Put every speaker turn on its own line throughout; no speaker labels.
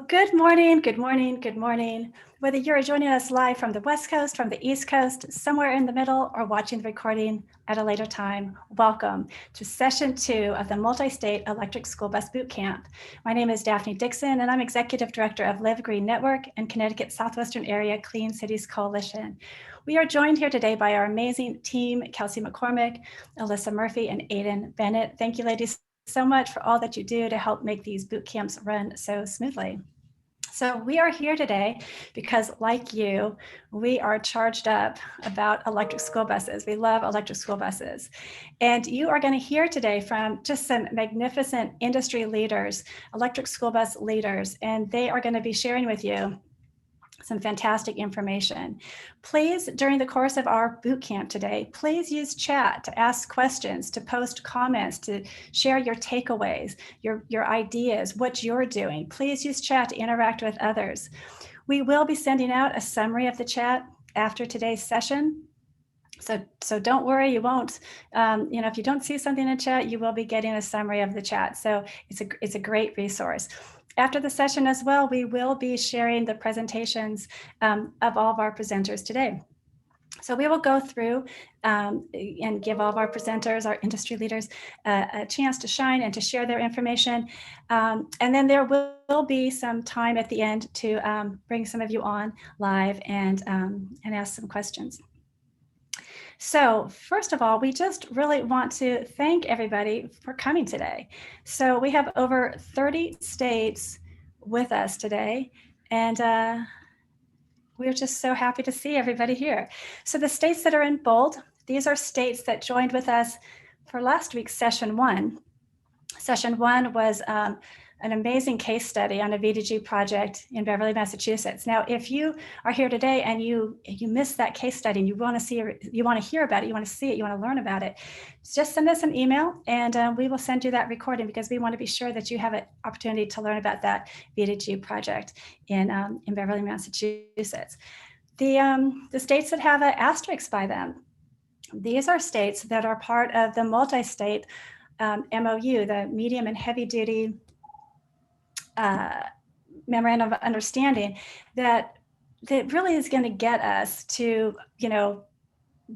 Good morning, good morning, good morning. Whether you're joining us live from the West Coast, from the East Coast, somewhere in the middle, or watching the recording at a later time, welcome to session 2 of the Multi-State Electric School Bus Boot Camp. My name is Daphne Dixon, and I'm Executive Director of Live Green Network and Connecticut Southwestern Area Clean Cities Coalition. We are joined here today by our amazing team, Kelsey McCormick, Alyssa Murphy, and Aiden Bennett. Thank you, ladies, so much for all that you do to help make these boot camps run so smoothly. So we are here today because, like you, we are charged up about electric school buses. We love electric school buses. And you are going to hear today from just some magnificent industry leaders, electric school bus leaders, and they are going to be sharing with you some fantastic information. Please, during the course of our boot camp today, please use chat to ask questions, to post comments, to share your takeaways, your ideas, what you're doing. Please use chat to interact with others. We will be sending out a summary of the chat after today's session. So don't worry, you won't, if you don't see something in chat, you will be getting a summary of the chat. So it's a great resource. After the session as well, we will be sharing the presentations of all of our presenters today. So we will go through and give all of our presenters, our industry leaders, a chance to shine and to share their information. And then there will be some time at the end to bring some of you on live and ask some questions. So first of all, we just really want to thank everybody for coming today. So we have over 30 states with us today, and we're just so happy to see everybody here. So the states that are in bold, these are states that joined with us for last week's session 1. Session 1 was an amazing case study on a V2G project in Beverly, Massachusetts. Now, if you are here today and you missed that case study and you want to hear about it, you want to see it, you want to learn about it, just send us an email and we will send you that recording because we want to be sure that you have an opportunity to learn about that V2G project in Beverly, Massachusetts. The states that have an asterisk by them, these are states that are part of the multi-state MOU, the medium and heavy duty memorandum of understanding that really is going to get us to,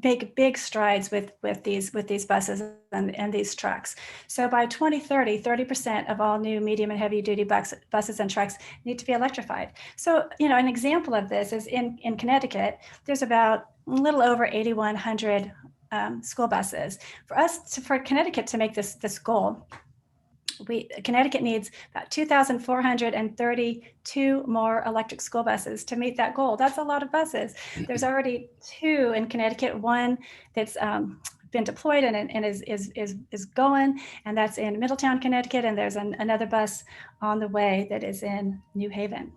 make big strides with these buses and these trucks. So by 2030, 30% of all new medium and heavy duty buses and trucks need to be electrified. So, an example of this is in Connecticut, there's about a little over 8,100 school buses. For Connecticut to make this goal, Connecticut needs about 2,432 more electric school buses to meet that goal. That's a lot of buses. There's already 2 in Connecticut, one that's been deployed and is going, and that's in Middletown, Connecticut, and there's another bus on the way that is in New Haven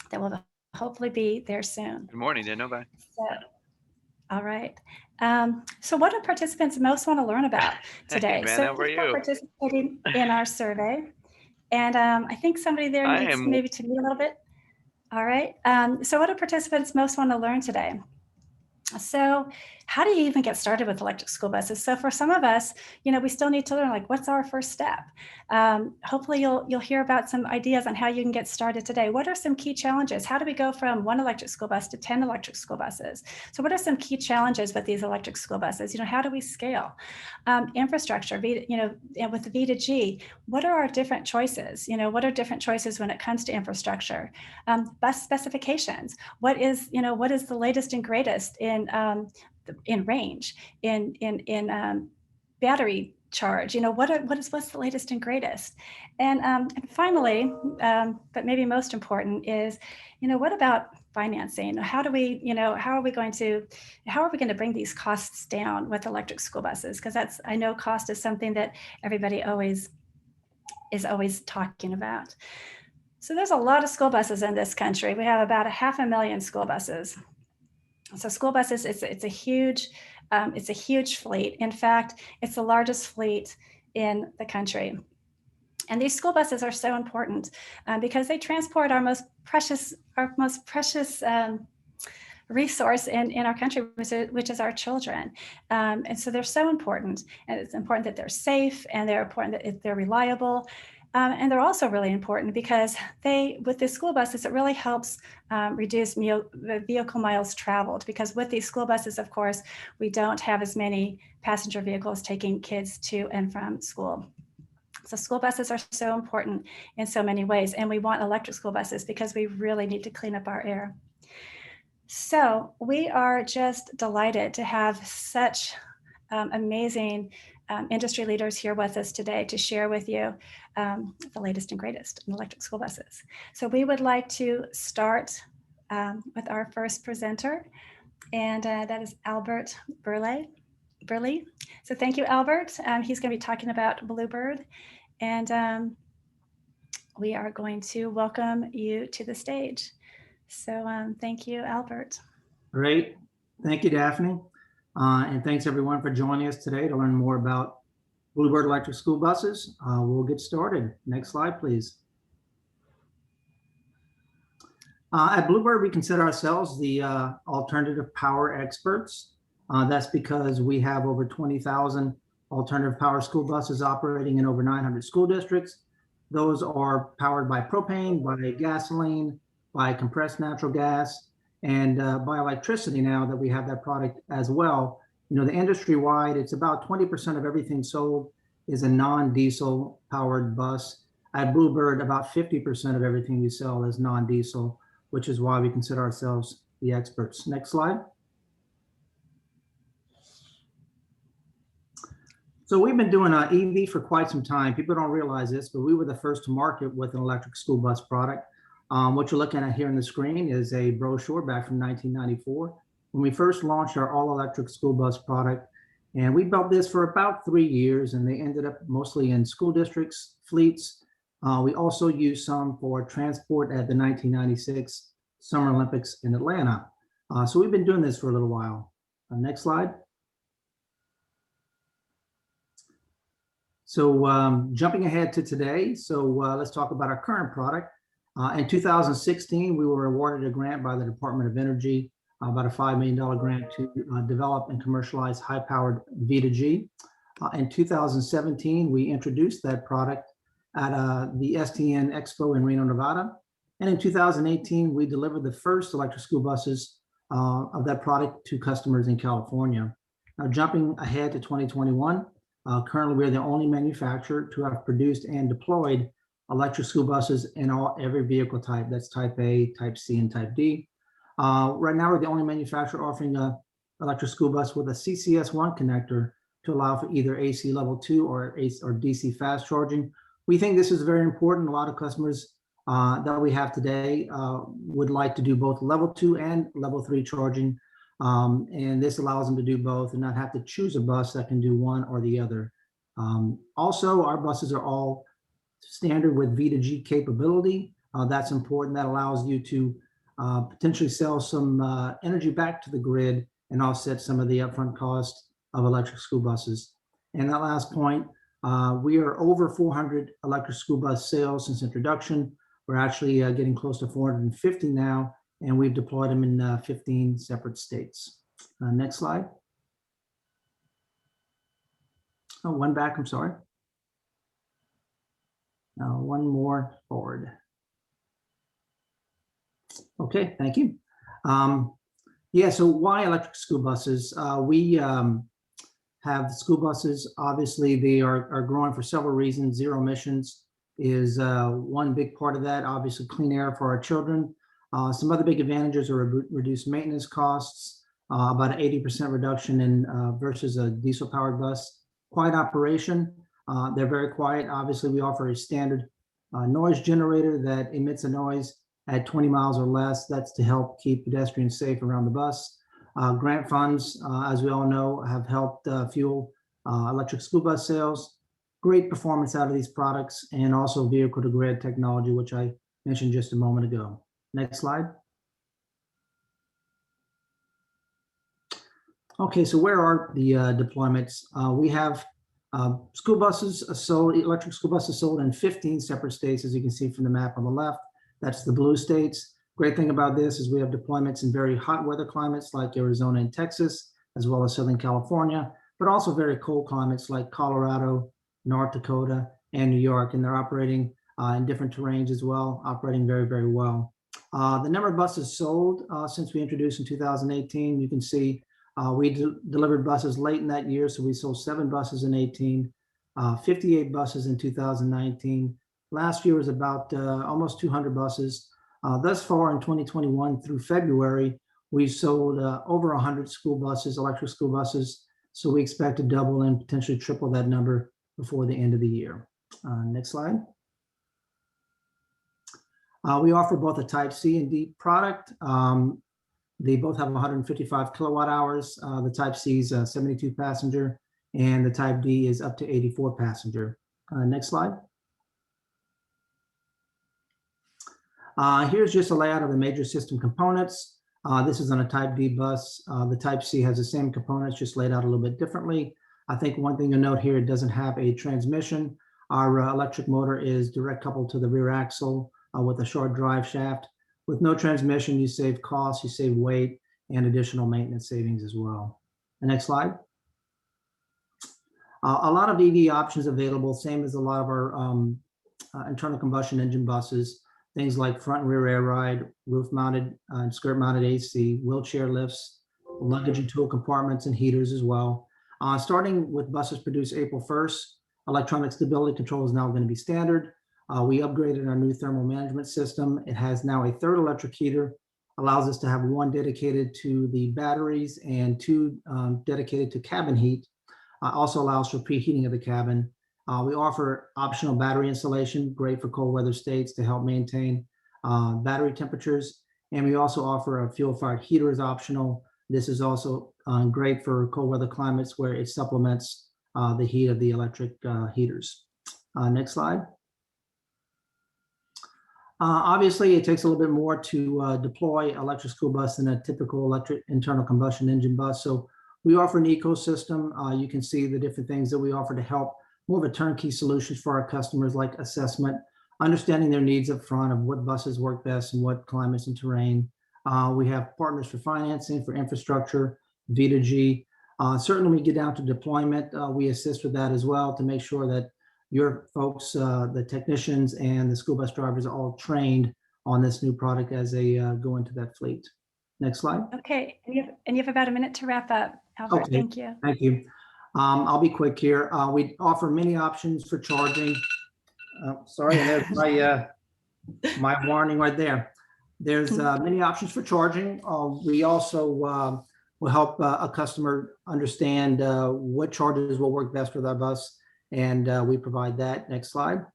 that will hopefully be there soon.
Good morning, didn't know that.
All right. So what do participants most want to learn about today?
Hey, man,
so
how are
thanks for
you?
participating in our survey. And I think somebody there
I
needs
am-
maybe to meet a little bit. All right. So what do participants most want to learn today? So how do you even get started with electric school buses? So for some of us, we still need to learn, like, what's our first step? Hopefully you'll hear about some ideas on how you can get started today. What are some key challenges? How do we go from 1 electric school bus to 10 electric school buses? So what are some key challenges with these electric school buses? How do we scale? Infrastructure, and with the V2G, what are our different choices? What are different choices when it comes to infrastructure? Bus specifications. What is the latest and greatest in range, in battery charge? What's the latest and greatest? And finally, but maybe most important is, what about financing? How are we going to bring these costs down with electric school buses? Because I know cost is something that everybody is always talking about. So there's a lot of school buses in this country. We have about 500,000 school buses. So school buses, it's a huge fleet. In fact, it's the largest fleet in the country. And these school buses are so important because they transport our most precious resource in our country, which is our children. And so they're so important. And it's important that they're safe, and they're important that they're reliable. And they're also really important because with the school buses, it really helps reduce the vehicle miles traveled, because with these school buses, of course, we don't have as many passenger vehicles taking kids to and from school. So school buses are so important in so many ways, and we want electric school buses because we really need to clean up our air. So we are just delighted to have such amazing industry leaders here with us today to share with you the latest and greatest in electric school buses. So we would like to start with our first presenter, and that is Albert Burley. So thank you, Albert. He's going to be talking about Bluebird, and we are going to welcome you to the stage. So thank you, Albert.
Great. Thank you, Daphne. And thanks everyone for joining us today to learn more about Bluebird electric school buses. We'll get started. Next slide, please. At Bluebird, we consider ourselves the alternative power experts. That's because we have over 20,000 alternative power school buses operating in over 900 school districts. Those are powered by propane, by gasoline, by compressed natural gas, and by electricity. Now that we have that product as well, you know, the industry-wide, it's about 20% of everything sold is a non-diesel powered bus. At Bluebird, about 50% of everything we sell is non-diesel, which is why we consider ourselves the experts. Next slide. So we've been doing EV for quite some time. People don't realize this, but we were the first to market with an electric school bus product. What you're looking at here on the screen is a brochure back from 1994, when we first launched our all-electric school bus product. And we built this for about 3 years, and they ended up mostly in school districts, fleets. We also used some for transport at the 1996 Summer Olympics in Atlanta. So we've been doing this for a little while. Next slide. So jumping ahead to today, so let's talk about our current product. In 2016, we were awarded a grant by the Department of Energy, about a $5 million grant to develop and commercialize high-powered V2G. In 2017, we introduced that product at the STN Expo in Reno, Nevada. And in 2018, we delivered the first electric school buses of that product to customers in California. Now, jumping ahead to 2021, currently we're the only manufacturer to have produced and deployed electric school buses in every vehicle type. That's type A, type C, and type D. Right now, we're the only manufacturer offering an electric school bus with a CCS1 connector to allow for either AC level 2 or DC fast charging. We think this is very important. A lot of customers that we have today would like to do both level 2 and level 3 charging. And this allows them to do both and not have to choose a bus that can do one or the other. Also, our buses are all standard with V2G capability. That's important. That allows you to potentially sell some energy back to the grid and offset some of the upfront cost of electric school buses. And that last point, we are over 400 electric school bus sales since introduction. We're actually getting close to 450 now, and we've deployed them in 15 separate states. Next slide. Oh, one back, I'm sorry. One more forward. Okay, thank you. Yeah, so why electric school buses? We have school buses. Obviously, they are growing for several reasons. Zero emissions is one big part of that. Obviously, clean air for our children. Some other big advantages are reduced maintenance costs, about an 80% reduction in versus a diesel-powered bus. Quiet operation. They're very quiet. Obviously, we offer a standard noise generator that emits a noise at 20 miles or less. That's to help keep pedestrians safe around the bus. Grant funds, as we all know, have helped fuel electric school bus sales. Great performance out of these products, and also vehicle-to-grid technology, which I mentioned just a moment ago. Next slide. Okay, so where are the deployments? We have school buses sold, electric school buses sold in 15 separate states, as you can see from the map on the left. That's the blue states. Great thing about this is we have deployments in very hot weather climates like Arizona and Texas, as well as Southern California, but also very cold climates like Colorado, North Dakota, and New York, and they're operating in different terrains as well, operating very, very well. The number of buses sold since we introduced in 2018, you can see we delivered buses late in that year, so we sold 7 buses in 18, 58 buses in 2019. Last year was about almost 200 buses. Thus far in 2021 through February, we've sold over 100 school buses, electric school buses. So we expect to double and potentially triple that number before the end of the year. Next slide. We offer both a Type C and D product. They both have 155 kilowatt hours. The Type C is 72 passenger, and the Type D is up to 84 passenger. Next slide. Here's just a layout of the major system components. This is on a Type D bus. The Type C has the same components, just laid out a little bit differently. I think one thing to note here, it doesn't have a transmission. Our electric motor is direct coupled to the rear axle with a short drive shaft. With no transmission, you save costs, you save weight, and additional maintenance savings as well. The next slide. A lot of EV options available, same as a lot of our internal combustion engine buses. Things like front and rear air ride, roof mounted and skirt mounted AC, wheelchair lifts, luggage and tool compartments, and heaters as well. Starting with buses produced April 1st, electronic stability control is now going to be standard. We upgraded our new thermal management system. It has now a 3rd electric heater, allows us to have 1 dedicated to the batteries and 2 dedicated to cabin heat. Also allows for preheating of the cabin. We offer optional battery installation, great for cold weather states to help maintain battery temperatures. And we also offer a fuel-fired heater is optional. This is also great for cold weather climates where it supplements the heat of the electric heaters. Next slide. Obviously, it takes a little bit more to deploy electric school bus than a typical electric internal combustion engine bus. So we offer an ecosystem. You can see the different things that we offer to help more of a turnkey solutions for our customers, like assessment, understanding their needs up front of what buses work best and what climates and terrain. We have partners for financing, for infrastructure, V2G. Certainly when we get down to deployment, we assist with that as well to make sure that your folks, the technicians and the school bus drivers are all trained on this new product as they go into that fleet. Next slide.
Okay, and you have about a minute to wrap up, Albert.
Okay.
Thank you.
Thank you. I'll be quick here. We offer many options for charging. Sorry, there's my warning right there. There's many options for charging. We also will help a customer understand what chargers will work best with our bus, and we provide that. Next slide.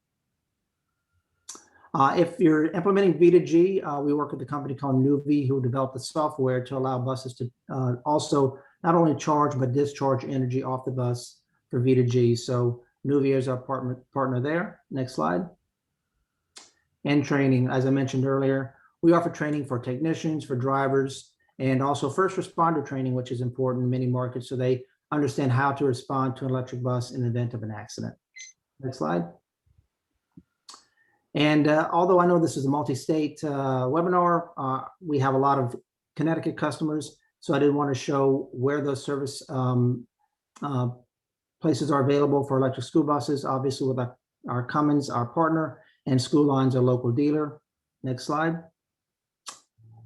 If you're implementing V2G, we work with a company called Nuvve, who developed the software to allow buses to also not only charge, but discharge energy off the bus for V2G. So Nuvve is our partner there. Next slide. And training, as I mentioned earlier, we offer training for technicians, for drivers, and also first responder training, which is important in many markets, so they understand how to respond to an electric bus in the event of an accident. Next slide. And although I know this is a multi-state webinar, we have a lot of Connecticut customers, so I did want to show where those service places are available for electric school buses, obviously with our Cummins, our partner, and School Lines, our local dealer. Next slide.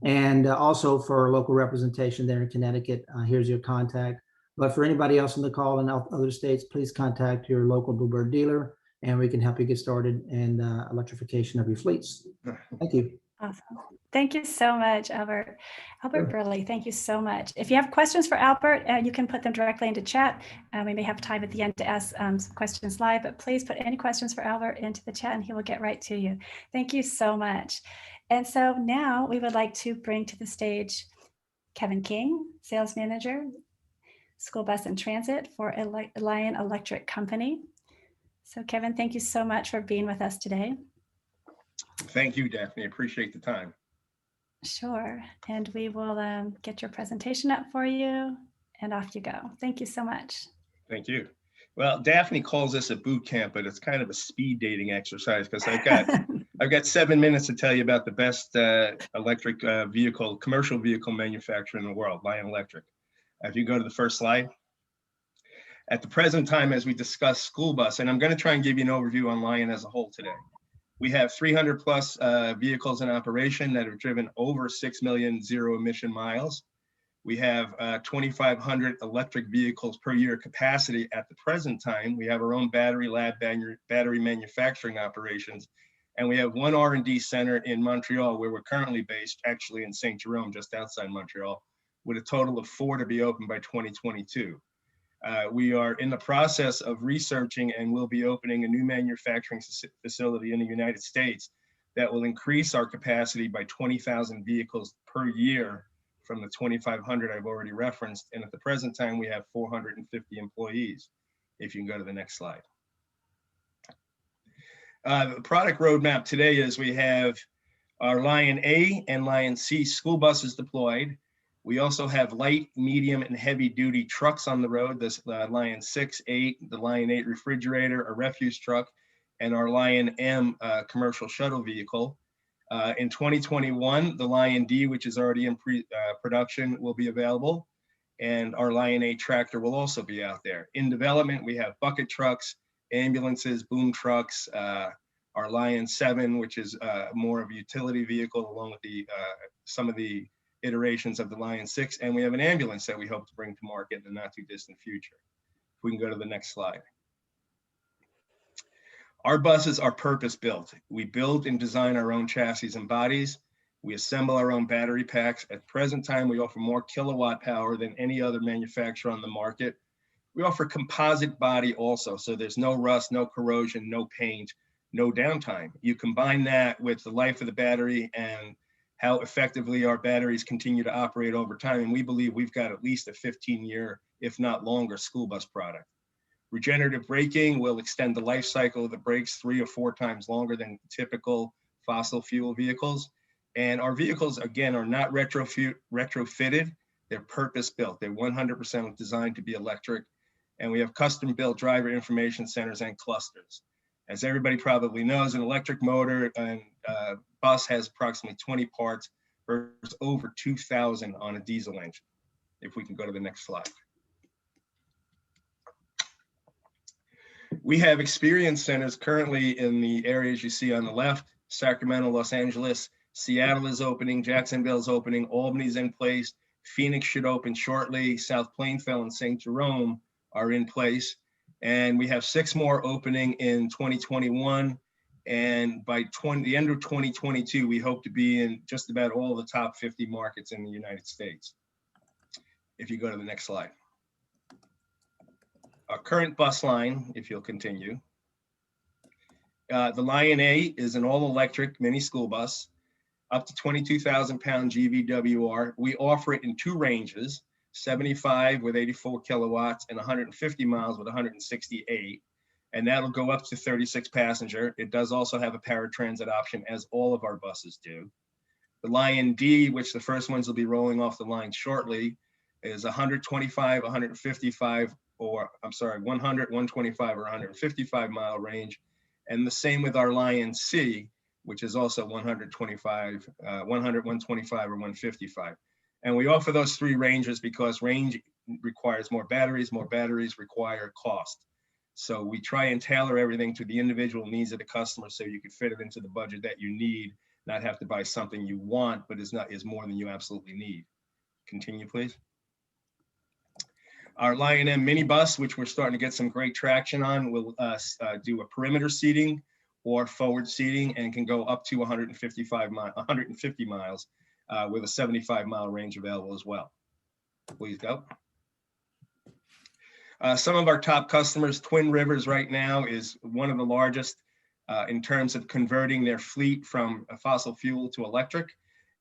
And also for local representation there in Connecticut, here's your contact. But for anybody else on the call in other states, please contact your local Blue Bird dealer, and we can help you get started in electrification of your fleets. Thank you.
Awesome. Thank you so much, Albert. Albert Burley, thank you so much. If you have questions for Albert, you can put them directly into chat. We may have time at the end to ask some questions live, but please put any questions for Albert into the chat and he will get right to you. Thank you so much. And so now we would like to bring to the stage Kevin King, Sales Manager, School Bus and Transit for Lion Electric Company. So Kevin, thank you so much for being with us today.
Thank you, Daphne. I appreciate the time.
Sure. And we will get your presentation up for you and off you go. Thank you so much.
Thank you. Well, Daphne calls this a boot camp, but it's kind of a speed dating exercise because I've got 7 minutes to tell you about the best electric vehicle, commercial vehicle manufacturer in the world, Lion Electric. If you go to the first slide. At the present time, as we discuss school bus, and I'm going to try and give you an overview on Lion as a whole today. We have 300 plus vehicles in operation that have driven over 6 million zero emission miles. We have 2,500 electric vehicles per year capacity at the present time. We have our own battery lab, battery manufacturing operations, and we have one R&D center in Montreal where we're currently based, actually in St. Jerome, just outside Montreal, with a total of 4 to be open by 2022. We are in the process of researching and will be opening a new manufacturing facility in the United States that will increase our capacity by 20,000 vehicles per year from the 2,500 I've already referenced. And at the present time, we have 450 employees. If you can go to the next slide. The product roadmap today is we have our Lion A and Lion C school buses deployed. We also have light, medium, and heavy duty trucks on the road. This Lion 6, 8, the Lion 8 refrigerator, a refuse truck, and our Lion M commercial shuttle vehicle. In 2021, the Lion D, which is already in production, will be available. And our Lion 8 tractor will also be out there. In development, we have bucket trucks, ambulances, boom trucks, our Lion 7, which is more of a utility vehicle, along with the some of the iterations of the Lion 6, and we have an ambulance that we hope to bring to market in the not too distant future. If we can go to the next slide. Our buses are purpose built. We build and design our own chassis and bodies. We assemble our own battery packs. At present time, we offer more kilowatt power than any other manufacturer on the market. We offer composite body also, so there's no rust, no corrosion, no paint, no downtime. You combine that with the life of the battery and how effectively our batteries continue to operate over time. And we believe we've got at least a 15-year, if not longer, school bus product. Regenerative braking will extend the life cycle of the brakes 3 or 4 times longer than typical fossil fuel vehicles. And our vehicles, again, are not retrofitted. They're purpose-built. They're 100% designed to be electric. And we have custom-built driver information centers and clusters. As everybody probably knows, an electric motor and bus has approximately 20 parts versus over 2,000 on a diesel engine. If we can go to the next slide. We have experience centers currently in the areas you see on the left: Sacramento, Los Angeles, Seattle is opening, Jacksonville is opening, Albany's in place, Phoenix should open shortly, South Plainfield and St. Jerome are in place. And we have 6 more opening in 2021. And by the end of 2022, we hope to be in just about all the top 50 markets in the United States. If you go to the next slide. Our current bus line, if you'll continue. The Lion A is an all-electric mini school bus, up to 22,000 pound GVWR. We offer it in 2 ranges, 75 with 84 kilowatts and 150 miles with 168. And that'll go up to 36 passenger. It does also have a paratransit option, as all of our buses do. The Lion D, which the first ones will be rolling off the line shortly, is 125, 155, or I'm sorry, 100, 125 or 155 mile range. And the same with our Lion C, which is also 125, 100, 125 or 155. And we offer those 3 ranges because range requires more batteries require cost. So we try and tailor everything to the individual needs of the customer so you can fit it into the budget that you need, not have to buy something you want, but is more than you absolutely need. Continue, please. Our Lion M minibus, which we're starting to get some great traction on, will do a perimeter seating or forward seating and can go up to 150 miles with a 75 mile range available as well. Please go. Some of our top customers, Twin Rivers right now is one of the largest in terms of converting their fleet from a fossil fuel to electric,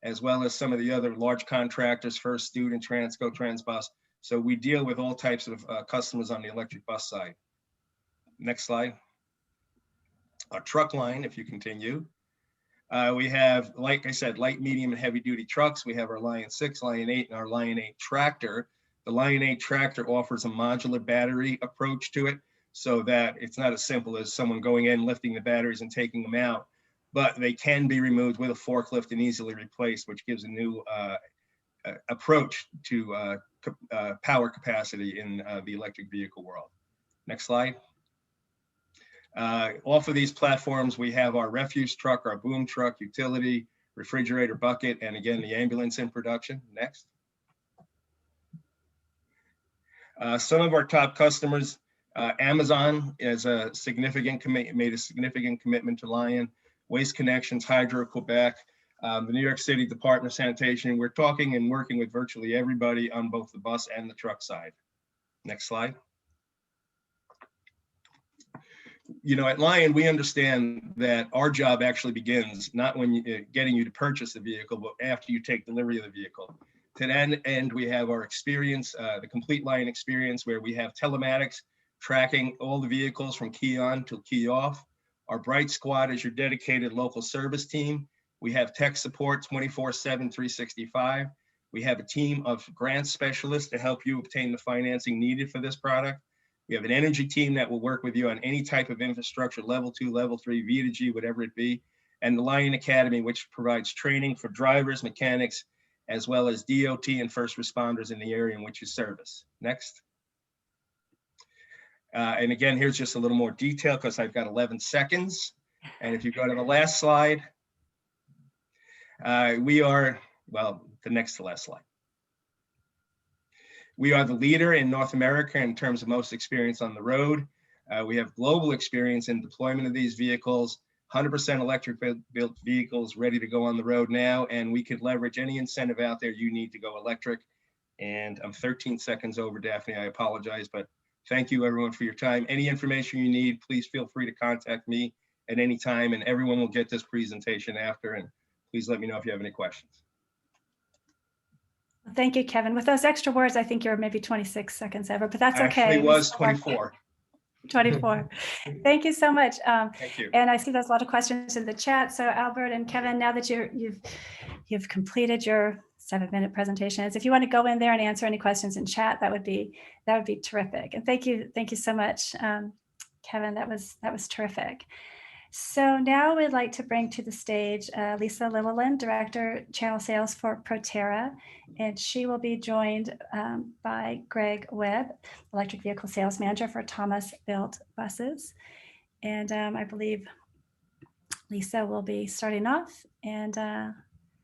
as well as some of the other large contractors, First Student, Transco, Transbus. So we deal with all types of customers on the electric bus side. Next slide. Our truck line, if you continue. We have, like I said, light, medium, and heavy duty trucks. We have our Lion 6, Lion 8, and our Lion 8 tractor. The Lion 8 tractor offers a modular battery approach to it so that it's not as simple as someone going in, lifting the batteries and taking them out, but they can be removed with a forklift and easily replaced, which gives a new approach to power capacity in the electric vehicle world. Next slide. Off of these platforms, we have our refuse truck, our boom truck, utility, refrigerator bucket, and again, the ambulance in production. Next. Some of our top customers, Amazon is made a significant commitment to Lion, Waste Connections, Hydro-Quebec, the New York City Department of Sanitation. We're talking and working with virtually everybody on both the bus and the truck side. Next slide. You know, at Lion, we understand that our job actually begins not when getting you to purchase the vehicle, but after you take delivery of the vehicle. To that end, we have our experience, the complete Lion experience, where we have telematics tracking all the vehicles from key on to key off. Our Bright Squad is your dedicated local service team. We have tech support 24/7, 365. We have a team of grant specialists to help you obtain the financing needed for this product. We have an energy team that will work with you on any type of infrastructure, level 2, level 3, V2G, whatever it be. And the Lion Academy, which provides training for drivers, mechanics, as well as DOT and first responders in the area in which you service. Next. And again, here's just a little more detail because I've got 11 seconds. And if you go to the last slide, we are, well, the next to last slide. We are the leader in North America in terms of most experience on the road. We have global experience in deployment of these vehicles, 100% electric built vehicles ready to go on the road now, and we could leverage any incentive out there you need to go electric. And I'm 13 seconds over, Daphne, I apologize, but thank you everyone for your time. Any information you need, please feel free to contact me at any time, and everyone will get this presentation after, and please let me know if you have any questions.
Thank you, Kevin. With those extra words, I think you're maybe 26 seconds over, but that's okay.
Actually, it was 24.
24. Thank you so much.
Thank you.
And I see there's a lot of questions in the chat. So Albert and Kevin, now that you've completed your 7-minute presentations, if you want to go in there and answer any questions in chat, that would be terrific. And thank you so much, Kevin. That was terrific. So now we'd like to bring to the stage Lisa Lilliland, Director, Channel Sales for Proterra, and she will be joined by Greg Webb, Electric Vehicle Sales Manager for Thomas Built Buses. And I believe Lisa will be starting off. And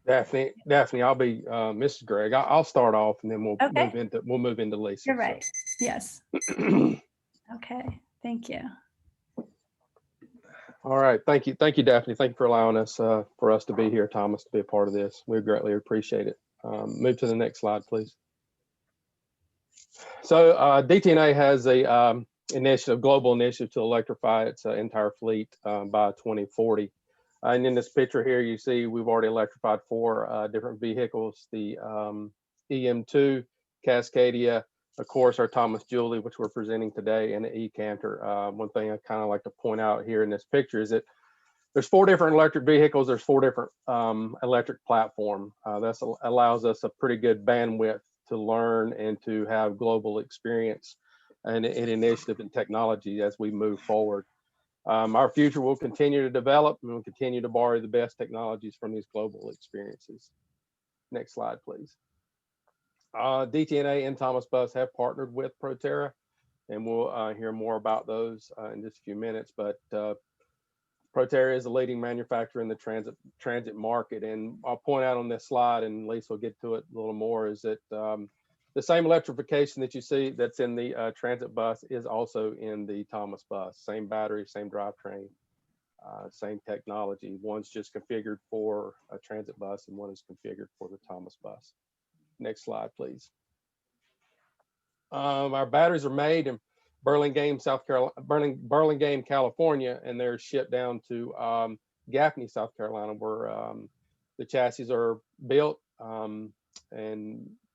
Daphne, I'll be Mrs. Greg. I'll start off, and then we'll move into Lisa.
You're right. So. Yes. Okay. Thank you.
All right, thank you, Daphne. Thank you for allowing us for us to be here, Thomas, to be a part of this. We greatly appreciate it. Move to the next slide, please. So DTNA has a global initiative to electrify its entire fleet by 2040. And in this picture here, you see we've already electrified 4 different vehicles: the EM2, Cascadia, of course, our Thomas Julie, which we're presenting today, and the eCanter. One thing I kind of like to point out here in this picture is that there's 4 different electric vehicles. There's 4 different electric platforms. That allows us a pretty good bandwidth to learn and to have global experience and initiative and technology as we move forward. Our future will continue to develop, and we'll continue to borrow the best technologies from these global experiences. Next slide, please. DTNA and Thomas Bus have partnered with Proterra, and we'll hear more about those in just a few minutes. But Proterra is a leading manufacturer in the transit market, and I'll point out on this slide, and Lisa will get to it a little more, is that the same electrification that you see that's in the transit bus is also in the Thomas Bus. Same battery, same drivetrain, same technology. One's just configured for a transit bus, and one is configured for the Thomas Bus. Next slide, please. Our batteries are made in Burlingame, California, and they're shipped down to Gaffney, South Carolina, where the chassis are built and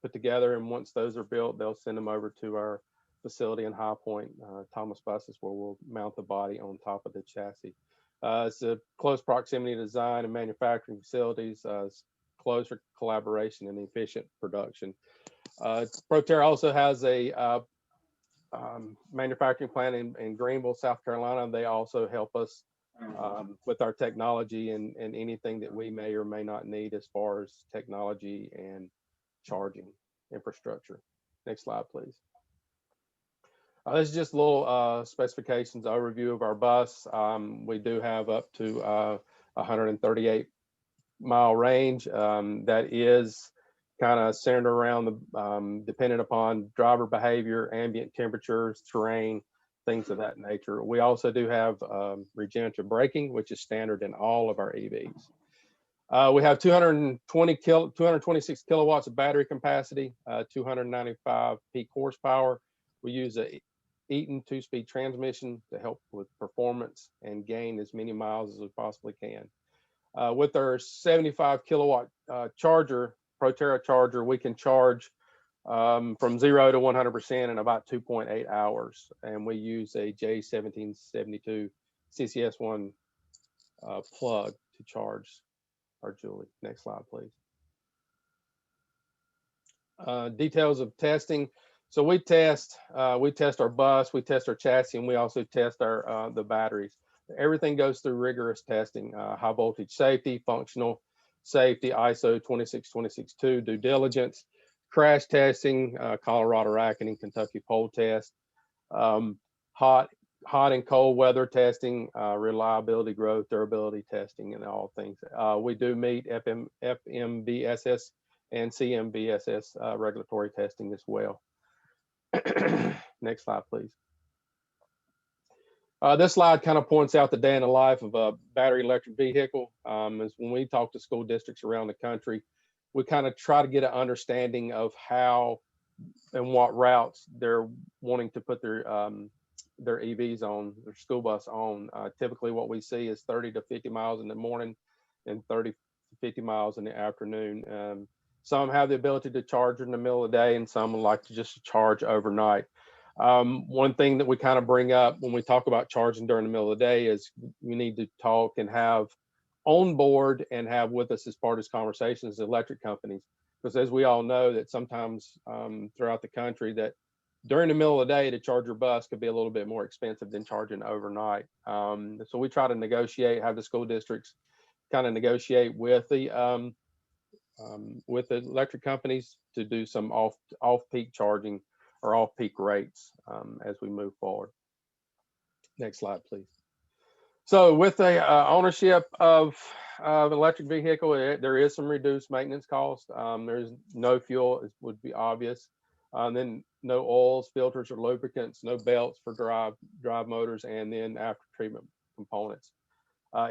put together. And once those are built, they'll send them over to our facility in High Point, Thomas Buses, where we'll mount the body on top of the chassis. It's a close proximity to design and manufacturing facilities. Closer collaboration and efficient production. Proterra also has a manufacturing plant in Greenville, South Carolina. They also help us with our technology and anything that we may or may not need as far as technology and charging infrastructure. Next slide, please. This is just a little specifications overview of our bus. We do have up to 138-mile range. That is kind of centered around the dependent upon driver behavior, ambient temperatures, terrain, things of that nature. We also do have regenerative braking, which is standard in all of our EVs. We have 226 kilowatts of battery capacity, 295 peak horsepower. We use a Eaton 2-speed transmission to help with performance and gain as many miles as we possibly can. With our 75 kilowatt charger, Proterra charger, we can charge from 0 to 100% in about 2.8 hours. And we use a J1772 CCS1 plug to charge our Julie. Next slide, please. Details of testing. So we test our bus, we test our chassis, and we also test our the batteries. Everything goes through rigorous testing, high voltage safety, functional safety, ISO 26262, due diligence, crash testing, Colorado racketing, Kentucky pole test, hot and cold weather testing, reliability, growth, durability testing, and all things. We do meet FMVSS and CMVSS regulatory testing as well. Next slide, please. This slide kind of points out the day in the life of a battery electric vehicle. Is when we talk to school districts around the country, we kind of try to get an understanding of how and what routes they're wanting to put their EVs on, their school bus on. Typically what we see is 30 to 50 miles in the morning and 30 to 50 miles in the afternoon. Some have the ability to charge in the middle of the day, and some would like to just charge overnight. One thing that we kind of bring up when we talk about charging during the middle of the day is we need to talk and have on board and have with us as part of this conversation is electric companies, because as we all know that sometimes throughout the country that during the middle of the day to charge your bus could be a little bit more expensive than charging overnight. So we try to negotiate, have the school districts kind of negotiate with the electric companies to do some off-peak charging or off-peak rates as we move forward. Next slide, please. So with the ownership of an electric vehicle, there is some reduced maintenance cost. There's no fuel, it would be obvious. Then no oils, filters, or lubricants, no belts for drive motors, and then after treatment components.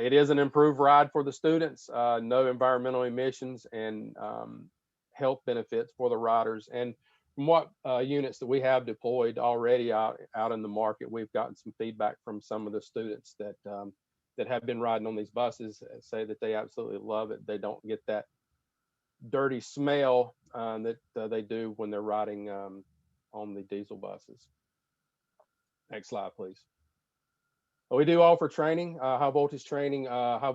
It is an improved ride for the students, no environmental emissions, and health benefits for the riders. And from what units that we have deployed already out in the market, we've gotten some feedback from some of the students that that have been riding on these buses, say that they absolutely love it. They don't get that dirty smell that they do when they're riding on the diesel buses. Next slide, please. We do offer training, high voltage training, high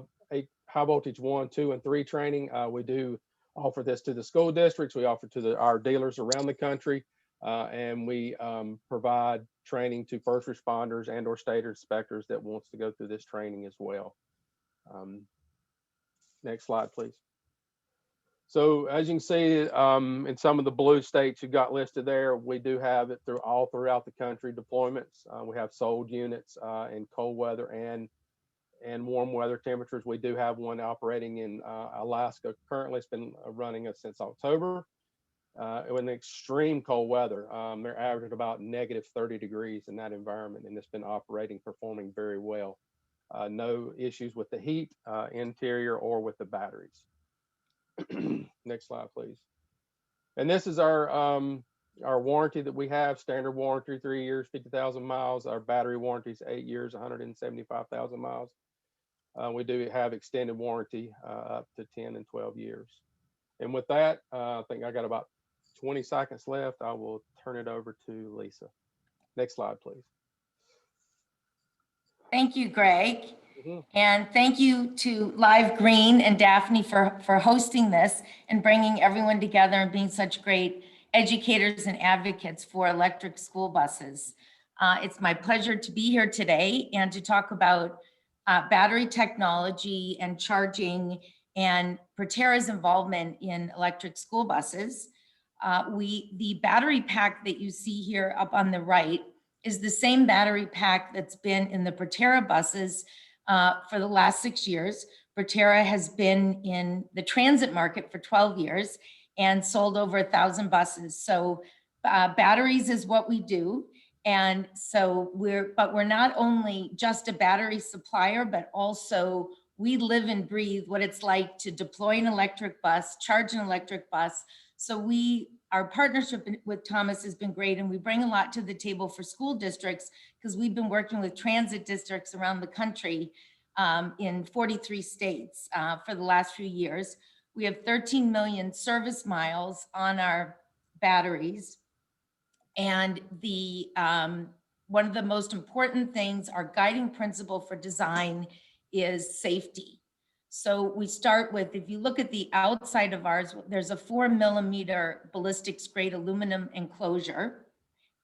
voltage 1, 2, and 3 training. We do offer this to the school districts. We offer to our dealers around the country, and we provide training to first responders and or state inspectors that wants to go through this training as well. Next slide, please. So as you can see, in some of the blue states you got listed there, we do have it all throughout the country deployments. We have sold units in cold weather and warm weather temperatures. We do have one operating in Alaska. Currently, it's been running since October. In extreme cold weather, they're averaging about -30 degrees in that environment, and it's been operating, performing very well. No issues with the heat, interior, or with the batteries. Next slide, please. And this is our warranty that we have. Standard warranty, 3 years, 50,000 miles. Our battery warranty is 8 years, 175,000 miles. We do have extended warranty up to 10 and 12 years. And with that, I think I got about 20 seconds left. I will turn it over to Lisa. Next slide, please.
Thank you, Greg. And thank you to Live Green and Daphne for hosting this and bringing everyone together and being such great educators and advocates for electric school buses. It's my pleasure to be here today and to talk about battery technology and charging and Proterra's involvement in electric school buses. The battery pack that you see here up on the right is the same battery pack that's been in the Proterra buses for the last 6 years. Proterra has been in the transit market for 12 years and sold over 1,000 buses. So batteries is what we do. And so we're not only just a battery supplier, but also we live and breathe what it's like to deploy an electric bus, charge an electric bus. So our partnership with Thomas has been great, and we bring a lot to the table for school districts because we've been working with transit districts around the country in 43 states for the last few years. We have 13 million service miles on our batteries. And one of the most important things, our guiding principle for design is safety. So we start with, if you look at the outside of ours, there's a 4mm ballistics grade aluminum enclosure.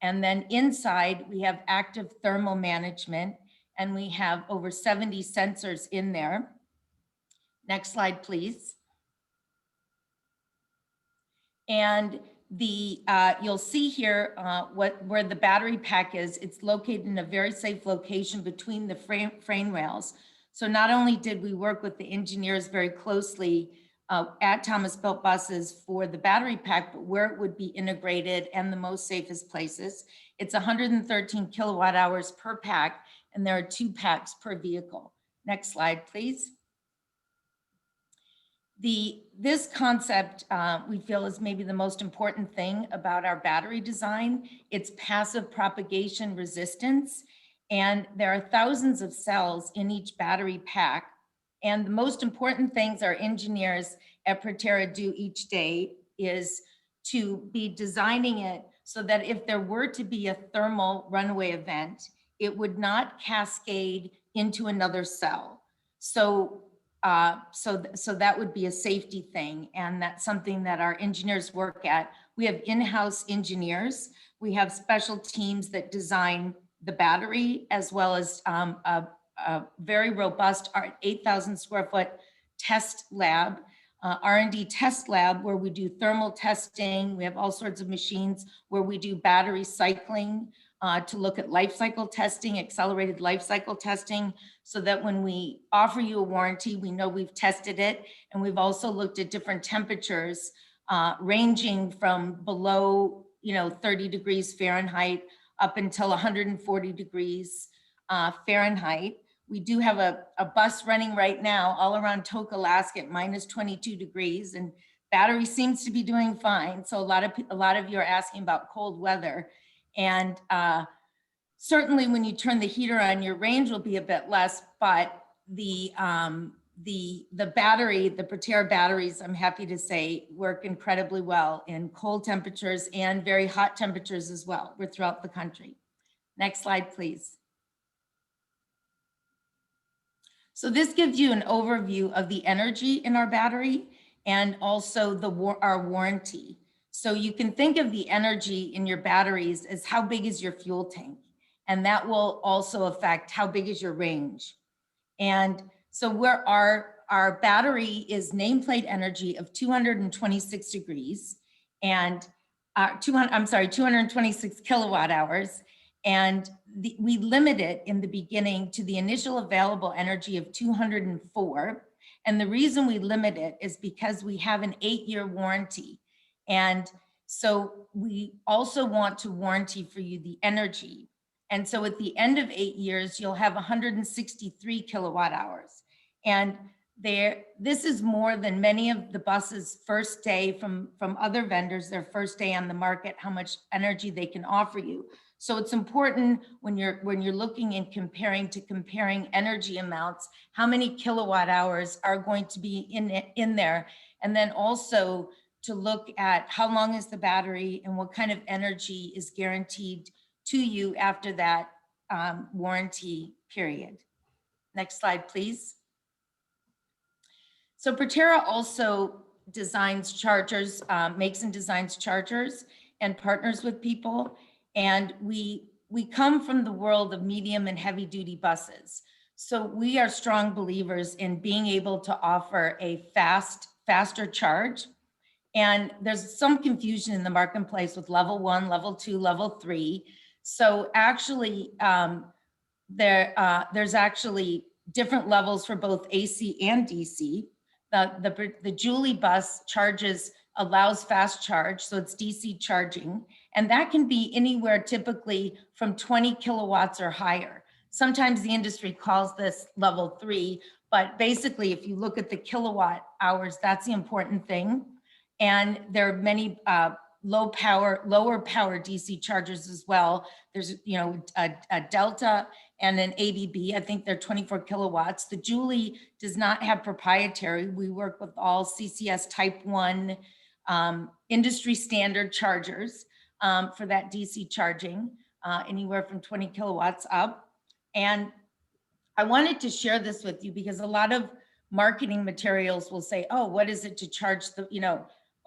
And then inside we have active thermal management, and we have over 70 sensors in there. Next slide, please. And you'll see here where the battery pack is. It's located in a very safe location between the frame rails. So not only did we work with the engineers very closely at Thomas Built Buses for the battery pack, but where it would be integrated and the most safest places. It's 113 kilowatt hours per pack, and there are 2 packs per vehicle. Next slide, please. This concept we feel is maybe the most important thing about our battery design. It's passive propagation resistance, and there are thousands of cells in each battery pack. And the most important things our engineers at Proterra do each day is to be designing it so that if there were to be a thermal runaway event, it would not cascade into another cell. So that would be a safety thing, and that's something that our engineers work at. We have in-house engineers. We have special teams that design the battery, as well as a very robust 8,000 square foot test lab, R&D test lab, where we do thermal testing. We have all sorts of machines where we do battery cycling to look at life cycle testing, accelerated life cycle testing, so that when we offer you a warranty, we know we've tested it. And we've also looked at different temperatures ranging from below 30 degrees Fahrenheit up until 140 degrees Fahrenheit. We do have a bus running right now all around Tok, Alaska at minus 22 degrees, and battery seems to be doing fine. So a lot of you are asking about cold weather. And certainly when you turn the heater on, your range will be a bit less, but the battery, the Proterra batteries, I'm happy to say, work incredibly well in cold temperatures and very hot temperatures as well. We're throughout the country. Next slide, please. So this gives you an overview of the energy in our battery and also our warranty. So you can think of the energy in your batteries as how big is your fuel tank, and that will also affect how big is your range. And so where our battery is nameplate energy of 226 degrees and 226 kilowatt hours. And we limit it in the beginning to the initial available energy of 204. And the reason we limit it is because we have an 8-year warranty. And so we also want to warranty for you the energy. And so at the end of 8 years, you'll have 163 kilowatt hours. And this is more than many of the buses' first day from other vendors, their first day on the market, how much energy they can offer you. So it's important when you're looking and comparing energy amounts, how many kilowatt hours are going to be in there, and then also to look at how long is the battery and what kind of energy is guaranteed to you after that warranty period. Next slide, please. So Proterra also designs chargers, makes and designs chargers and partners with people. And we come from the world of medium and heavy duty buses. So we are strong believers in being able to offer a faster charge. And there's some confusion in the marketplace with level 1, level 2, level 3. So actually, there's actually different levels for both AC and DC. The Julie bus allows fast charge, so it's DC charging, and that can be anywhere typically from 20 kilowatts or higher. Sometimes the industry calls this level 3, but basically if you look at the kilowatt hours, that's the important thing. And there are many lower power DC chargers as well. There's, a Delta and an ABB. I think they're 24 kilowatts. The Julie does not have proprietary. We work with all CCS type 1 industry standard chargers for that DC charging, anywhere from 20 kilowatts up. And I wanted to share this with you because a lot of marketing materials will say, oh, what is it to charge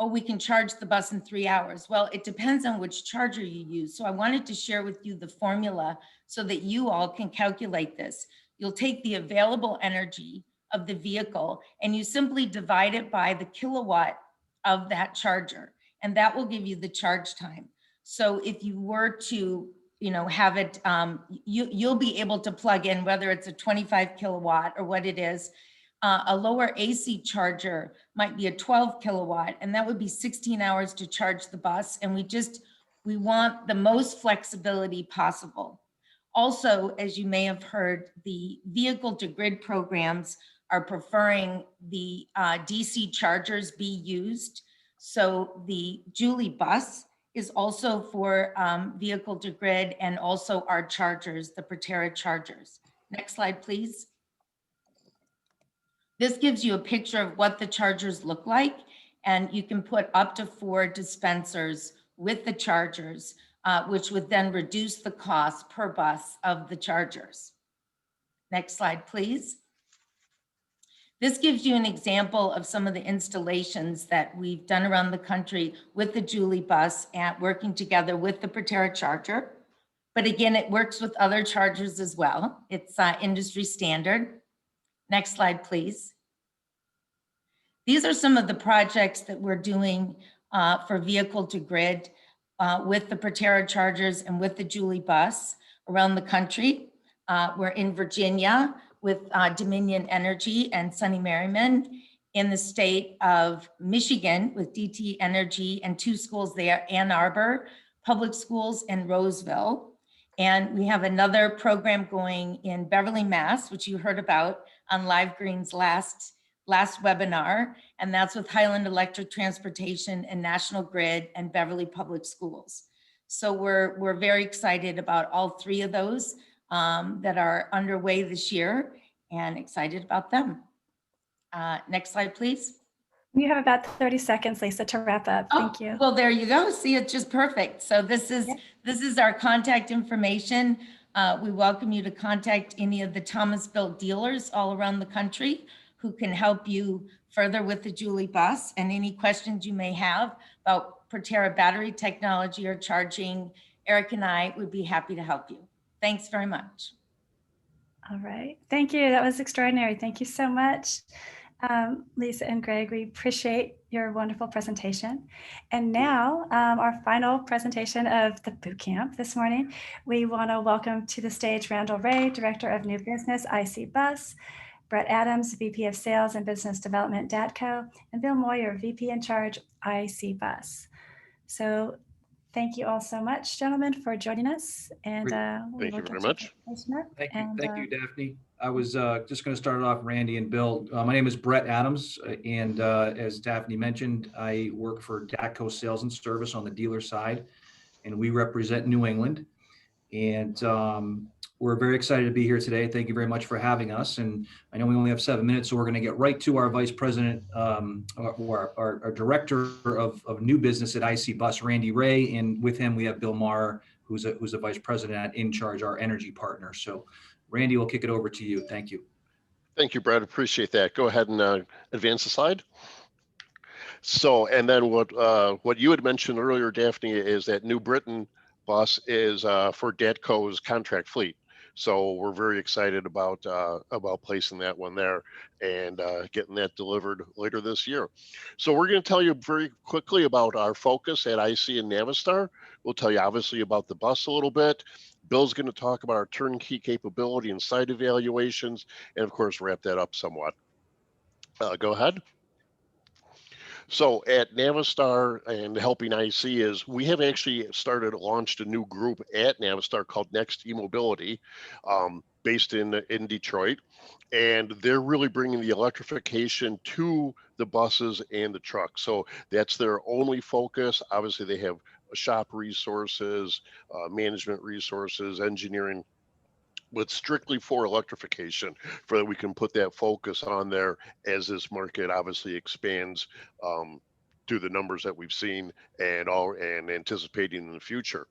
oh, we can charge the bus in 3 hours. Well, it depends on which charger you use. So I wanted to share with you the formula so that you all can calculate this. You'll take the available energy of the vehicle and you simply divide it by the kilowatt of that charger, and that will give you the charge time. So if you were to, have it, you'll be able to plug in, whether it's a 25 kilowatt or what it is. A lower AC charger might be a 12 kilowatt, and that would be 16 hours to charge the bus. And we want the most flexibility possible. Also, as you may have heard, the vehicle to grid programs are preferring the DC chargers be used. So the Julie bus is also for vehicle to grid, and also our chargers, the Proterra chargers. Next slide, please. This gives you a picture of what the chargers look like, and you can put up to 4 dispensers with the chargers, which would then reduce the cost per bus of the chargers. Next slide, please. This gives you an example of some of the installations that we've done around the country with the Julie bus and working together with the Proterra charger. But again, it works with other chargers as well. It's industry standard. Next slide, please. These are some of the projects that we're doing for vehicle to grid with the Proterra chargers and with the Julie bus around the country. We're in Virginia with Dominion Energy and Sunny Merriman, in the state of Michigan with DT Energy and 2 schools there, Ann Arbor Public Schools and Roseville. And we have another program going in Beverly, Mass, which you heard about on Live Green's last webinar, and that's with Highland Electric Transportation and National Grid and Beverly Public Schools. So we're very excited about all 3 of those that are underway this year, and excited about them. Next slide, please.
You have about 30 seconds, Lisa, to wrap up. Thank you.
Well, there you go. See, it's just perfect. So this is our contact information. We welcome you to contact any of the Thomas Built dealers all around the country who can help you further with the Julie bus, and any questions you may have about Proterra battery technology or charging, Eric and I would be happy to help you. Thanks very much.
All right. Thank you. That was extraordinary. Thank you so much, Lisa and Greg. We appreciate your wonderful presentation. And now our final presentation of the boot camp this morning, we want to welcome to the stage Randall Ray, Director of New Business, IC Bus, Brett Adams, VP of Sales and Business Development, DATCO, and Bill Moyer, VP in charge, IC Bus. So thank you all so much, gentlemen, for joining us. And
thank you very much.
Thank you, Daphne. I was just going to start it off, Randy and Bill. My name is Brett Adams, and as Daphne mentioned, I work for DATCO Sales and Service on the dealer side, and we represent New England. And we're very excited to be here today. Thank you very much for having us. And I know we only have 7 minutes, so we're going to get right to our Vice President, or our Director of New Business at IC Bus, Randy Ray. And with him, we have Bill Maher, who's a Vice President in charge, our energy partner. So Randy, we'll kick it over to you. Thank you.
Thank you, Brad. Appreciate that. Go ahead and advance the slide. So, and then what you had mentioned earlier, Daphne, is that New Britain bus is for DATCO's contract fleet. So we're very excited about placing that one there and getting that delivered later this year. So we're going to tell you very quickly about our focus at IC and Navistar. We'll tell you obviously about the bus a little bit. Bill's going to talk about our turnkey capability and site evaluations, and of course wrap that up somewhat. Go ahead. So at Navistar and helping IC is we have actually launched a new group at Navistar called Next eMobility, based in Detroit, and they're really bringing the electrification to the buses and the trucks. So that's their only focus. Obviously, they have shop resources, management resources, engineering, but strictly for electrification, for that we can put that focus on there as this market obviously expands through the numbers that we've seen and anticipating in the future.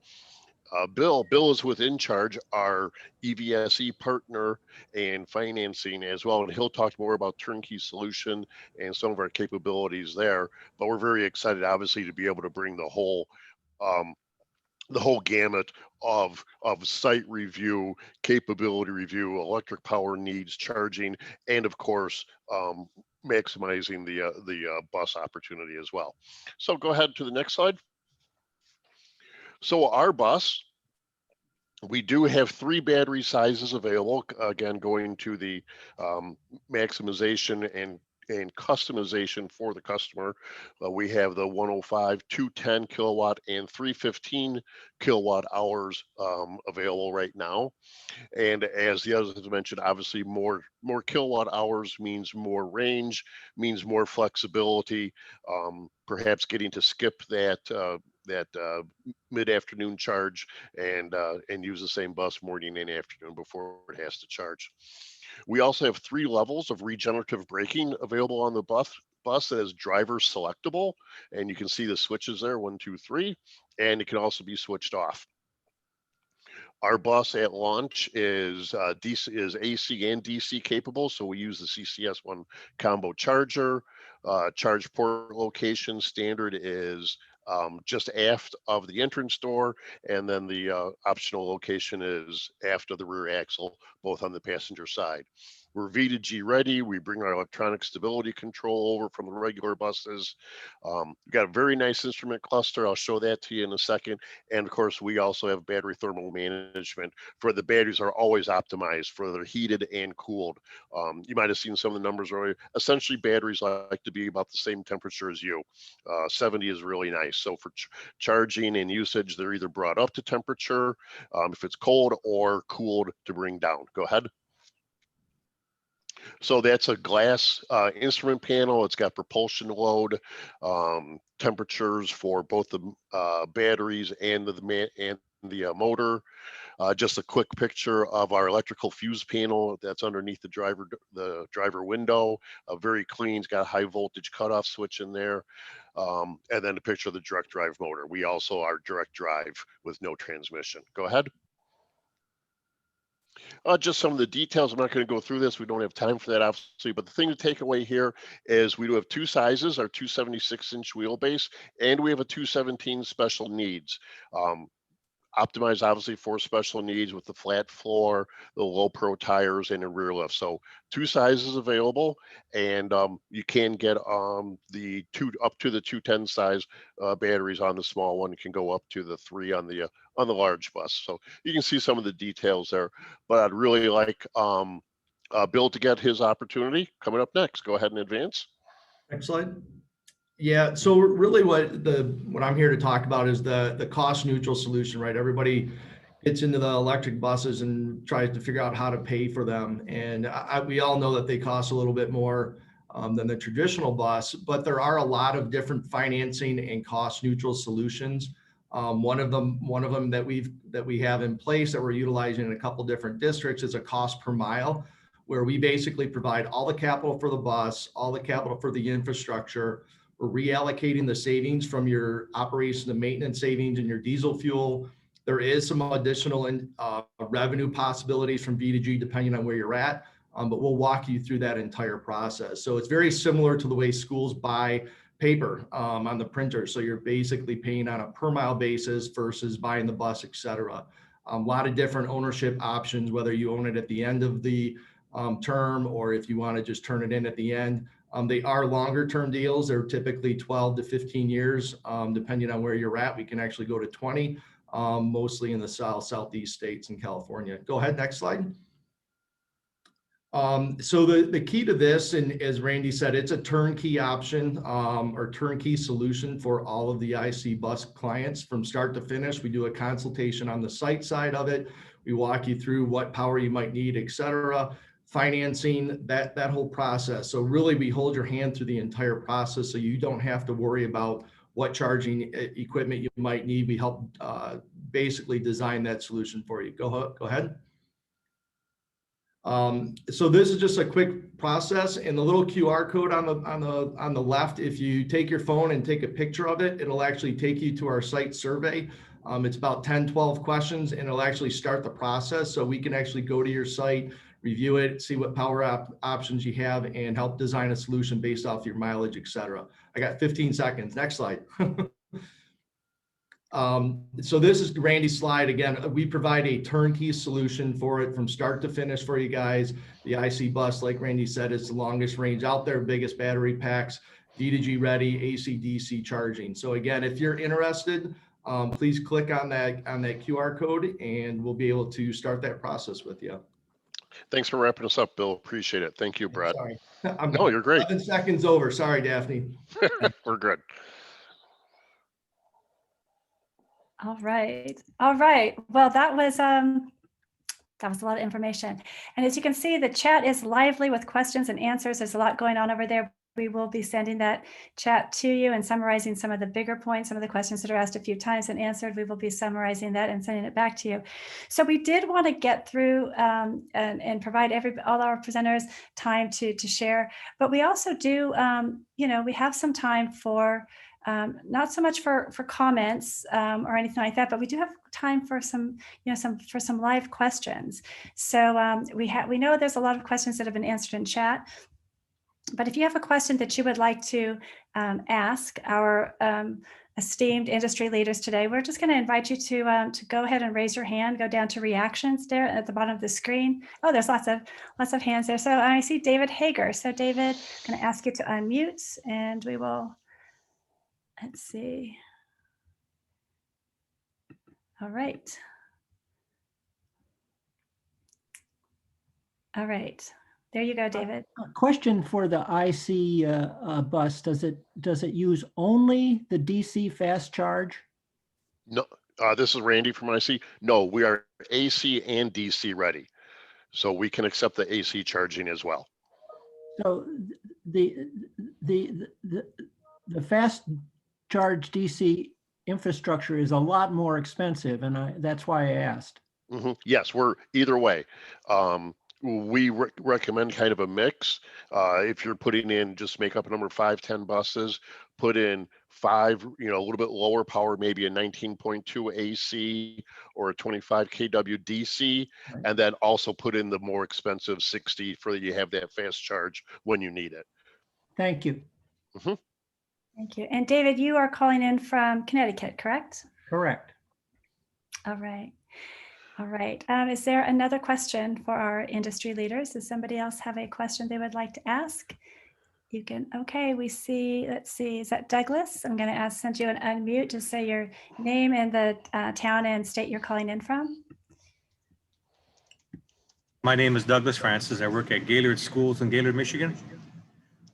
Bill is with InCharge, our EVSE partner and financing as well, and he'll talk more about turnkey solution and some of our capabilities there. But we're very excited, obviously, to be able to bring the whole gamut of site review, capability review, electric power needs, charging, and of course, maximizing the bus opportunity as well. So go ahead to the next slide. So our bus, we do have 3 battery sizes available, again, going to the maximization and customization for the customer. We have the 105, 210 kilowatt, and 315 kilowatt hours available right now. And as the others mentioned, obviously more kilowatt hours means more range, means more flexibility, perhaps getting to skip that mid-afternoon charge and use the same bus morning and afternoon before it has to charge. We also have 3 levels of regenerative braking available on the bus that is driver selectable, and you can see the switches there, 1, 2, 3, and it can also be switched off. Our bus at launch is AC and DC capable, so we use the CCS1 combo charger. Charge port location standard is just aft of the entrance door, and then the optional location is aft of the rear axle, both on the passenger side. We're V2G ready. We bring our electronic stability control over from the regular buses. We've got a very nice instrument cluster. I'll show that to you in a second. And of course, we also have battery thermal management for the batteries are always optimized for their heated and cooled. You might have seen some of the numbers already. Essentially, batteries like to be about the same temperature as you. 70 is really nice. So for charging and usage, they're either brought up to temperature if it's cold or cooled to bring down. Go ahead. So that's a glass instrument panel. It's got propulsion load, temperatures for both the batteries and the motor. Just a quick picture of our electrical fuse panel that's underneath the driver window. Very clean. It's got a high voltage cutoff switch in there. And then a picture of the direct drive motor. We also are direct drive with no transmission. Go ahead. Just some of the details. I'm not going to go through this. We don't have time for that, obviously. But the thing to take away here is we do have 2 sizes, our 276-inch wheelbase, and we have a 217 special needs. Optimized, obviously, for special needs with the flat floor, the low pro tires, and a rear lift. So 2 sizes available, and you can get up to the 210 size batteries on the small one. You can go up to the 3 on the large bus. So you can see some of the details there. But I'd really like Bill to get his opportunity coming up next. Go ahead and advance.
Next slide. Yeah, so really what I'm here to talk about is the cost neutral solution, right? Everybody gets into the electric buses and tries to figure out how to pay for them. And we all know that they cost a little bit more than the traditional bus, but there are a lot of different financing and cost neutral solutions. One of them that we have in place that we're utilizing in a couple different districts is a cost per mile, where we basically provide all the capital for the bus, all the capital for the infrastructure. We're reallocating the savings from your operation and maintenance savings and your diesel fuel. There is some additional revenue possibilities from V2G depending on where you're at, but we'll walk you through that entire process. So it's very similar to the way schools buy paper on the printer. So you're basically paying on a per mile basis versus buying the bus, et cetera. A lot of different ownership options, whether you own it at the end of the term or if you want to just turn it in at the end. They are longer term deals. They're typically 12 to 15 years, depending on where you're at. We can actually go to 20, mostly in the southeast states in California. Go ahead, next slide. So the key to this, and as Randy said, it's a turnkey option or turnkey solution for all of the IC bus clients from start to finish. We do a consultation on the site side of it. We walk you through what power you might need, et cetera, financing, that whole process. So really we hold your hand through the entire process so you don't have to worry about what charging equipment you might need. We help basically design that solution for you. Go ahead. So this is just a quick process, and the little QR code on the left, if you take your phone and take a picture of it, it'll actually take you to our site survey. It's about 10, 12 questions, and it'll actually start the process. So we can actually go to your site, review it, see what power options you have, and help design a solution based off your mileage, et cetera. I got 15 seconds. Next slide. So this is Randy's slide. Again, we provide a turnkey solution for it from start to finish for you guys. The IC bus, like Randy said, is the longest range out there, biggest battery packs, D2G ready, AC DC charging. So again, if you're interested, please click on that QR code and we'll be able to start that process with you.
Thanks for wrapping us up, Bill. Appreciate it. Thank you, Brett.
Sorry.
No, you're great.
11 seconds over. Sorry, Daphne.
We're good.
All right. All right. Well, that was a lot of information. And as you can see, the chat is lively with questions and answers. There's a lot going on over there. We will be sending that chat to you and summarizing some of the bigger points, some of the questions that are asked a few times and answered. We will be summarizing that and sending it back to you. So we did want to get through and provide all our presenters time to share, but we also do, we have some time for not so much for comments or anything like that, but we do have time for some live questions. So we know there's a lot of questions that have been answered in chat, but if you have a question that you would like to ask our esteemed industry leaders today, we're just going to invite you to go ahead and raise your hand. Go down to reactions there at the bottom of the screen. Oh, there's lots of hands there. So I see David Hager. So David, I'm going to ask you to unmute, and we will. Let's see. All right. All right. There you go, David.
A question for the IC bus. Does it use only the DC fast charge?
No, this is Randy from IC. No, we are AC and DC ready. So we can accept the AC charging as well.
So the fast charge DC infrastructure is a lot more expensive, and that's why I asked.
Mm-hmm. Yes, we're either way. We recommend kind of a mix. If you're putting in, just make up a number, 5-10 buses, put in 5, a little bit lower power, maybe a 19.2 AC or a 25 kW DC,
Right.
And then also put in the more expensive 60 for you have that fast charge when you need it.
Thank you.
Mm-hmm.
Thank you. And David, you are calling in from Connecticut, correct?
Correct.
All right. All right. Is there another question for our industry leaders? Does somebody else have a question they would like to ask? You can, okay, we see, let's see, is that Douglas? I'm going to send you an unmute. Just say your name and the town and state you're calling in from.
My name is Douglas Francis. I work at Gaylord Schools in Gaylord, Michigan.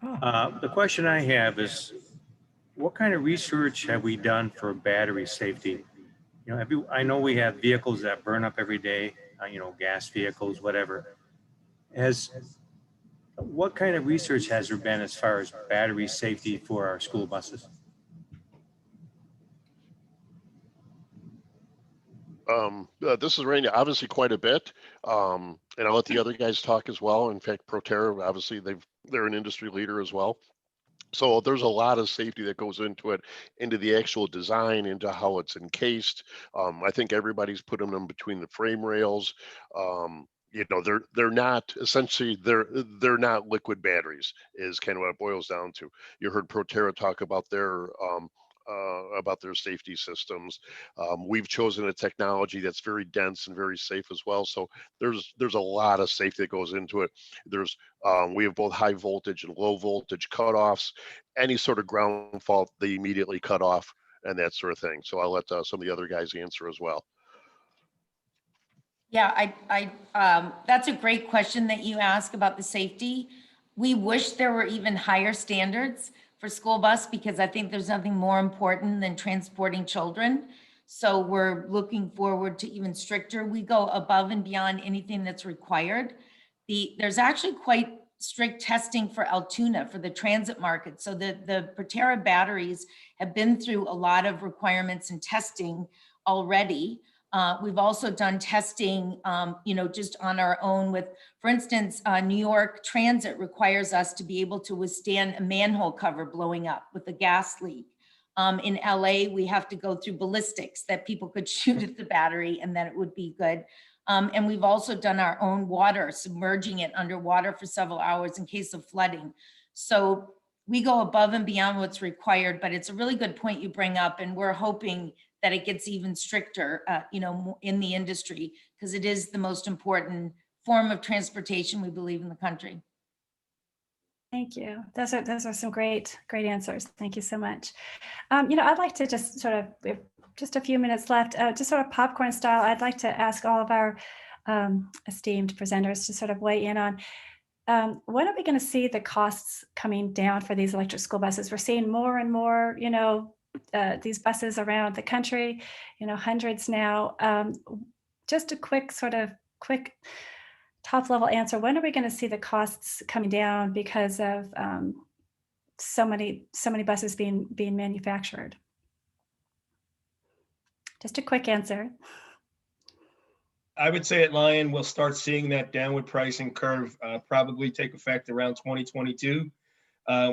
The question I have is, what kind of research have we done for battery safety? I know we have vehicles that burn up every day, gas vehicles, whatever. What kind of research has there been as far as battery safety for our school buses?
This is Randy, obviously quite a bit. And I'll let the other guys talk as well. In fact, Proterra, obviously they're an industry leader as well. So there's a lot of safety that goes into it, into the actual design, into how it's encased. I think everybody's putting them between the frame rails. They're not essentially they're not liquid batteries is kind of what it boils down to. You heard Proterra talk about their about their safety systems. We've chosen a technology that's very dense and very safe as well. So there's a lot of safety that goes into it. We have both high voltage and low voltage cutoffs. Any sort of ground fault, they immediately cut off and that sort of thing. So I'll let some of the other guys answer as well.
Yeah, that's a great question that you ask about the safety. We wish there were even higher standards for school bus because I think there's nothing more important than transporting children. So we're looking forward to even stricter. We go above and beyond anything that's required. There's actually quite strict testing for Altoona for the transit market. So the Proterra batteries have been through a lot of requirements and testing already. We've also done testing, just on our own with, for instance, New York Transit requires us to be able to withstand a manhole cover blowing up with a gas leak. In LA, we have to go through ballistics that people could shoot at the battery and that it would be good. And we've also done our own water, submerging it underwater for several hours in case of flooding. So we go above and beyond what's required, but it's a really good point you bring up. And we're hoping that it gets even stricter, in the industry, because it is the most important form of transportation, we believe, in the country.
Thank you. Those are some great answers. Thank you so much. I'd like to just sort of, we have just a few minutes left, just sort of popcorn style. I'd like to ask all of our esteemed presenters to sort of weigh in on when are we going to see the costs coming down for these electric school buses? We're seeing more and more, these buses around the country, hundreds now. Just a quick top level answer. When are we going to see the costs coming down because of so many buses being manufactured? Just a quick answer.
I would say at Lion, we'll start seeing that downward pricing curve probably take effect around 2022.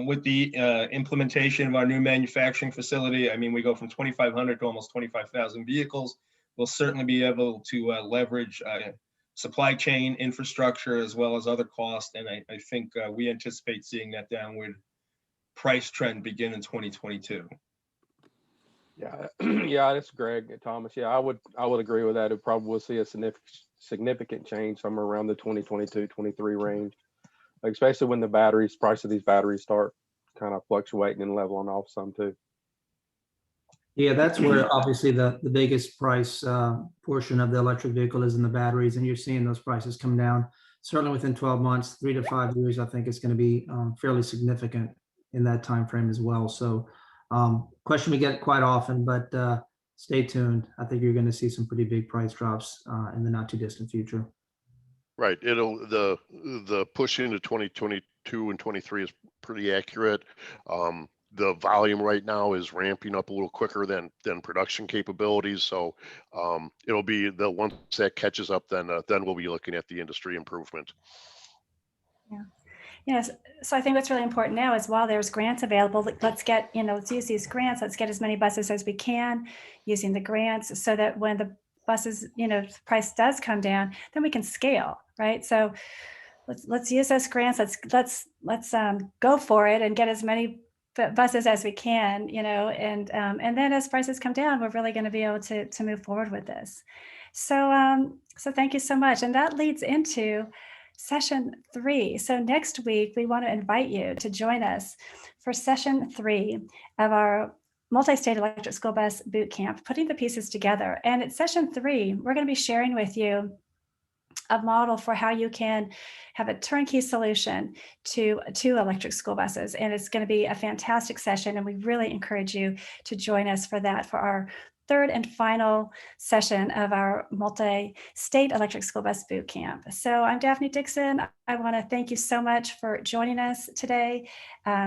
With the implementation of our new manufacturing facility, I mean, we go from 2,500 to almost 25,000 vehicles. We'll certainly be able to leverage supply chain infrastructure as well as other costs. And I think we anticipate seeing that downward price trend begin in 2022.
Yeah, that's Greg and Thomas. Yeah, I would agree with that. It probably will see a significant change somewhere around the 2022, 23 range, especially when the price of these batteries start kind of fluctuating and leveling off some too.
Yeah, that's where obviously the biggest price portion of the electric vehicle is in the batteries, and you're seeing those prices come down. Certainly within 12 months, 3 to 5 years, I think it's going to be fairly significant in that time frame as well. So question we get quite often, but stay tuned. I think you're going to see some pretty big price drops in the not too distant future.
Right. The push into 2022 and 23 is pretty accurate. The volume right now is ramping up a little quicker than production capabilities. So it'll be once that catches up, then we'll be looking at the industry improvement.
Yeah. Yes. So I think what's really important now is while there's grants available, let's use these grants. Let's get as many buses as we can using the grants so that when the buses, price does come down, then we can scale, right? So let's use those grants. Let's go for it and get as many buses as we can, and then as prices come down, we're really going to be able to move forward with this. So thank you so much. And that leads into session 3. So next week, we want to invite you to join us for session 3 of our multi-state electric school bus boot camp, putting the pieces together. And at session 3, we're going to be sharing with you a model for how you can have a turnkey solution to electric school buses. And it's going to be a fantastic session. And we really encourage you to join us for that, for our third and final session of our multi-state electric school bus boot camp. So I'm Daphne Dixon. I want to thank you so much for joining us today.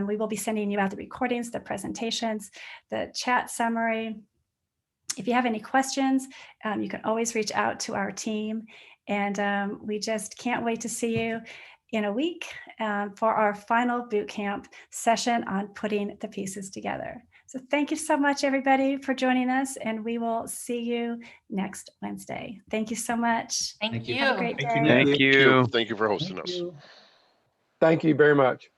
We will be sending you out the recordings, the presentations, the chat summary. If you have any questions, you can always reach out to our team. And we just can't wait to see you in a week for our final boot camp session on putting the pieces together. So thank you so much, everybody, for joining us, and we will see you next Wednesday. Thank you so much.
Thank you.
Have a great day.
Thank you. Thank you for hosting us.
Thank you very much.